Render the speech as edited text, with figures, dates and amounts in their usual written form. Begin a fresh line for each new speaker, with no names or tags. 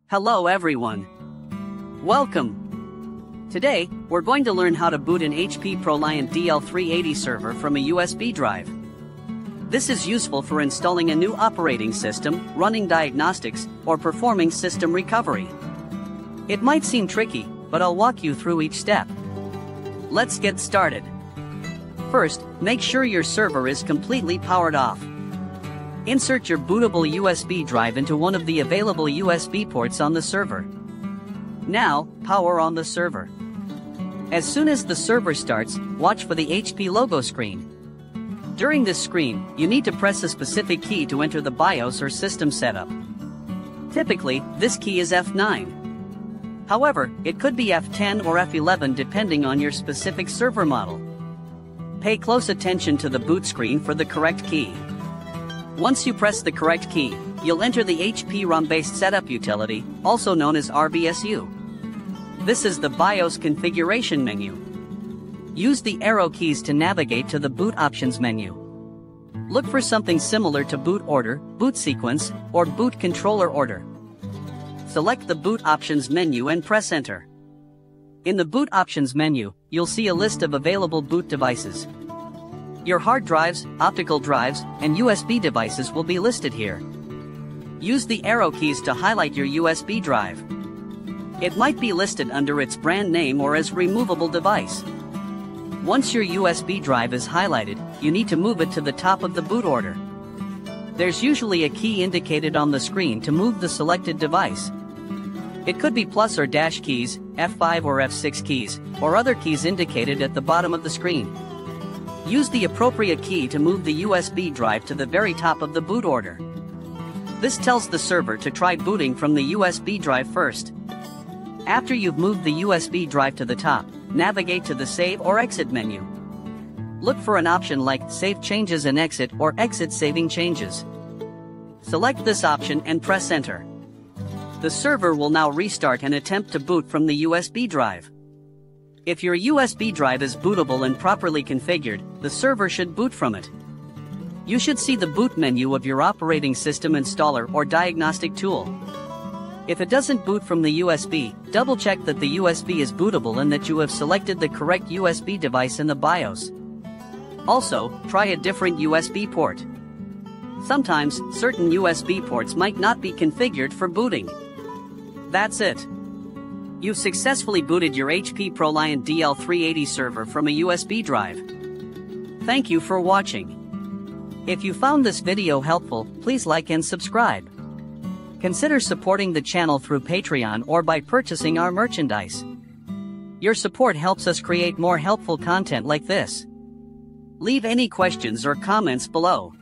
Hello everyone. Welcome. Today, we're going to learn how to boot an HP ProLiant DL380 server from a USB drive. This is useful for installing a new operating system, running diagnostics, or performing system recovery. It might seem tricky, but I'll walk you through each step. Let's get started. First, make sure your server is completely powered off. Insert your bootable USB drive into one of the available USB ports on the server. Now, power on the server. As soon as the server starts, watch for the HP logo screen. During this screen, you need to press a specific key to enter the BIOS or system setup. Typically, this key is F9. However, it could be F10 or F11 depending on your specific server model. Pay close attention to the boot screen for the correct key. Once you press the correct key, you'll enter the HP ROM Setup Utility, also known as RBSU. This is the BIOS configuration menu. Use the arrow keys to navigate to the boot options menu. Look for something similar to boot order, boot sequence, or boot controller order. Select the boot options menu and press enter. In the boot options menu, you'll see a list of available boot devices. Your hard drives, optical drives, and USB devices will be listed here. Use the arrow keys to highlight your USB drive. It might be listed under its brand name or as removable device. Once your USB drive is highlighted, you need to move it to the top of the boot order. There's usually a key indicated on the screen to move the selected device. It could be plus or dash keys, F5 or F6 keys, or other keys indicated at the bottom of the screen. Use the appropriate key to move the USB drive to the very top of the boot order. This tells the server to try booting from the USB drive first. After you've moved the USB drive to the top, navigate to the Save or Exit menu. Look for an option like Save Changes and Exit or Exit Saving Changes. Select this option and press Enter. The server will now restart and attempt to boot from the USB drive. If your USB drive is bootable and properly configured, the server should boot from it. You should see the boot menu of your operating system installer or diagnostic tool. If it doesn't boot from the USB, double-check that the USB is bootable and that you have selected the correct USB device in the BIOS. Also, try a different USB port. Sometimes, certain USB ports might not be configured for booting. That's it. You've successfully booted your HP ProLiant DL380 server from a USB drive. Thank you for watching. If you found this video helpful, please like and subscribe. Consider supporting the channel through Patreon or by purchasing our merchandise. Your support helps us create more helpful content like this. Leave any questions or comments below.